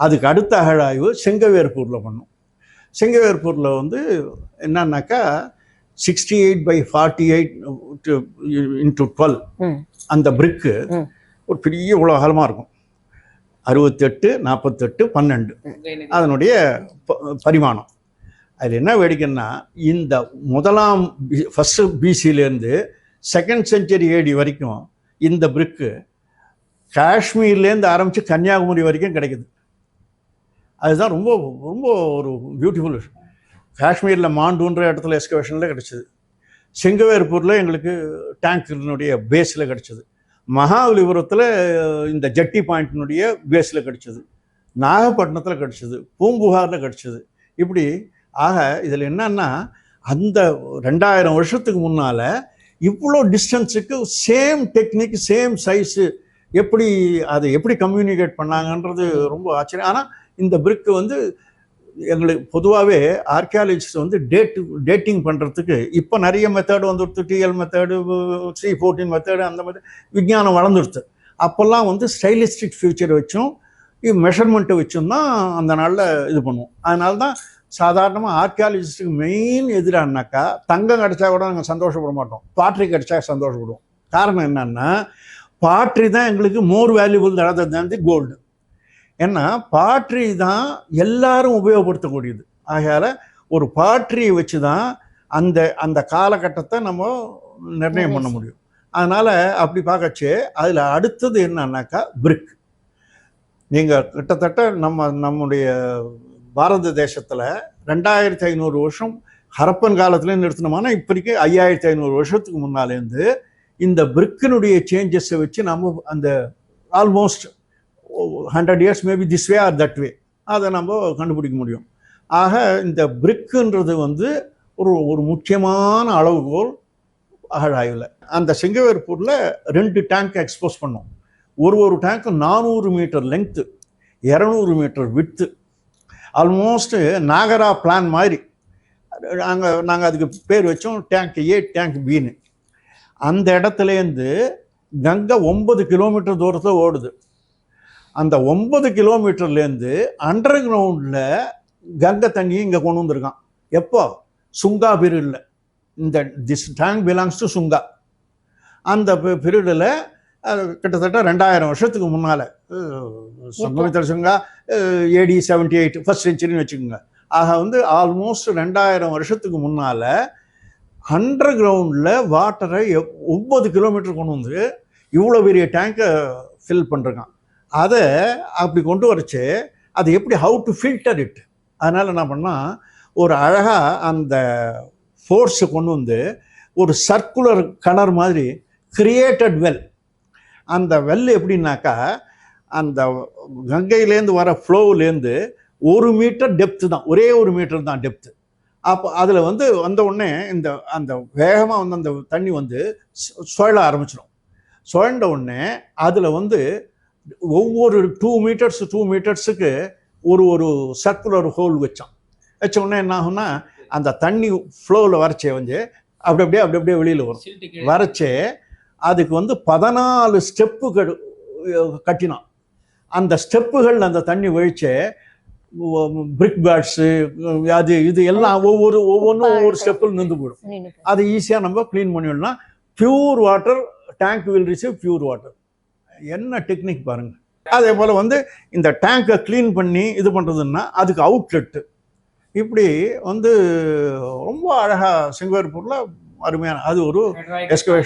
அதுக்கு அடுத்த அகழாய்வு செங்கவேற்பூரில் பண்ணோம். செங்கவேற்பூரில் வந்து என்னன்னாக்கா 68/48 into 12 அந்த பிரிக்கு ஒரு பெரிய இவ்வளோ அகலமாக இருக்கும். 68, 48, 12 அதனுடைய பரிமாணம். அதில் என்ன வேடிக்கைன்னா, இந்த முதலாம் ஃபஸ்ட்டு பிசியிலேருந்து செகண்ட் செஞ்சுரி ஏடி வரைக்கும் இந்த பிரிக்கு காஷ்மீர்லேருந்து ஆரம்பித்து கன்னியாகுமரி வரைக்கும் கிடைக்குது. அதுதான் ரொம்ப ரொம்ப ஒரு பியூட்டிஃபுல் விஷயம். காஷ்மீரில் மாண்டூன்ற இடத்துல எக்ஸ்கவேஷனில் கிடச்சிது. செங்கவேற்பூரில் எங்களுக்கு டேங்க்கினுடைய பேஸில் கிடச்சிது. மகாபலிபுரத்தில் இந்த ஜட்டி பாயிண்ட்டினுடைய பேஸில் கிடச்சிது. நாகப்பட்டினத்தில் கிடச்சிது. பூம்புகாரில் கிடச்சிது. இப்படி ஆக இதில் என்னன்னா, அந்த 2000 வருஷத்துக்கு முன்னால் இவ்வளோ டிஸ்டன்ஸுக்கு சேம் டெக்னிக், சேம் சைஸு எப்படி அதை எப்படி கம்யூனிகேட் பண்ணாங்கன்றது ரொம்ப ஆச்சரியம். ஆனால் இந்த பிரிக்கு வந்து எங்களுக்கு பொதுவாகவே ஆர்கியாலஜிஸ்ட் வந்து டேட்டிங் பண்ணுறதுக்கு இப்போ நிறைய மெத்தேடு வந்துடுத்து. டிஎல் மெத்தேடு, C14 மெத்தேடு, அந்த மாதிரி விஞ்ஞானம் வளர்ந்துடுது. அப்போல்லாம் வந்து ஸ்டைலிஸ்டிக் ஃபியூச்சர் வச்சும் மெஷர்மெண்ட்டை வச்சும் தான் அந்த நாளில் இது பண்ணுவோம். அதனால தான் சாதாரணமாக ஆர்கியாலஜிஸ்ட்டுக்கு மெயின் எதிரானாக்கா தங்கம் கிடச்சா கூட நாங்கள் சந்தோஷப்பட மாட்டோம், பாட்ரி கிடச்சா சந்தோஷப்படுவோம். காரணம் என்னன்னா, பாட்ரி தான் எங்களுக்கு மோர் வேல்யூபிள் தன் தி கோல்டு. ஏன்னா பாட்ரி தான் எல்லாரும் உபயோகப்படுத்தக்கூடியது. ஆகையால் ஒரு பாட்ரியை வச்சு தான் அந்த அந்த காலகட்டத்தை நம்ம நிர்ணயம் பண்ண முடியும். அதனால் அப்படி பார்க்கச்சு அதில் அடுத்தது என்னன்னாக்கா பிரிக். நீங்கள் கிட்டத்தட்ட நம்முடைய பாரத தேசத்தில் 2500 வருஷம் ஹரப்பன் காலத்துலேருந்து நிறுத்தினோம்னா இப்போதைக்கு 5500 வருஷத்துக்கு முன்னாலேருந்து இந்த பிரிக்கினுடைய சேஞ்சஸை வச்சு நம்ம அந்த almost 100 years maybe this way or that way அதை நம்ம கண்டுபிடிக்க முடியும். ஆக இந்த பிரிக்குன்றது வந்து ஒரு முக்கியமான அளவுகோல் அகழாய்வில். அந்த செங்கவேற்பூரில் 2 டேங்க் எக்ஸ்போஸ் பண்ணோம். ஒரு டேங்க்கு 400 metre length, 200 metre width, almost நாகரா பிளான் மாதிரி. நாங்கள் அதுக்கு பேர் வச்சோம் டேங்க் ஏ, டேங்க் பின்னு. அந்த இடத்துலேருந்து கங்கை 9 கிலோமீட்டர் தூரத்தில் ஓடுது. அந்த 9 கிலோமீட்டர்லேருந்து அண்டர் கிரவுண்டில் கங்கை தண்ணியை இங்கே கொண்டு வந்திருக்கான். எப்போ? சுங்கா பீரியடில். This tank belongs to Shunga. அந்த பீரியடில் கிட்டத்தட்ட 2000 வருஷத்துக்கு முன்னால் சங்கமித்திர சுங்கா AD 78 ஃபர்ஸ்ட் செஞ்சுரின்னு வச்சுக்கோங்க. ஆக வந்து ஆல்மோஸ்ட் 2000 வருஷத்துக்கு முன்னால் அண்டர் கிரவுண்டில் வாட்டரை 9 கிலோமீட்டர் கொண்டு வந்து இவ்வளோ பெரிய டேங்கை ஃபில் பண்ணுறான். அதை அப்படி கொண்டு வரச்சு அது எப்படி, ஹவு டு ஃபில்டர் இட். அதனால் என்ன பண்ணால் ஒரு அழகாக அந்த ஃபோர்ஸை கொண்டு வந்து ஒரு சர்க்குலர் கணர் மாதிரி கிரியேட்டட் வெல். அந்த வெல் எப்படின்னாக்கா அந்த கங்கையிலேருந்து வர ஃப்ளோவிலேருந்து 1 மீட்டர் டெப்த்து தான், ஒரே 1 மீட்டர் தான் டெப்த்து. அப்போ அதில் வந்து வந்த உடனே அந்த வேகமாக வந்து அந்த தண்ணி வந்து சுழல ஆரம்பிச்சிடும். சுழண்ட உடனே அதில் வந்து ஒவ்வொரு 2 மீட்டர்ஸுக்கு ஒரு சர்க்குலர் ஹோல் வச்ச உடனே என்ன ஆகும்னா, அந்த தண்ணி ஃப்ளோவில் வரைச்சே வந்து அப்படியே வெளியில் வரும். வரைச்சே அதுக்கு வந்து 14 ஸ்டெப்புகள் கட்டினான். அந்த ஸ்டெப்புகள் அந்த தண்ணி வழிச்சே பிரிக் பேட்ஸு அது இது எல்லாம் ஒவ்வொன்றும் ஒவ்வொரு ஸ்டெப்பில் நின்று போயிடும். அது ஈஸியாக நம்ம க்ளீன் பண்ணிடலாம். Pure water tank will receive pure water. என்ன டெக்னிக் பாருங்கள். அதே போல் வந்து இந்த டேங்கை க்ளீன் பண்ணி இது பண்ணுறதுன்னா அதுக்கு அவுட்லெட்டு. இப்படி வந்து ரொம்ப அழகாக செங்கவேற்பூரில் அருமையான அது ஒரு எக்ஸ்கவேஷன்.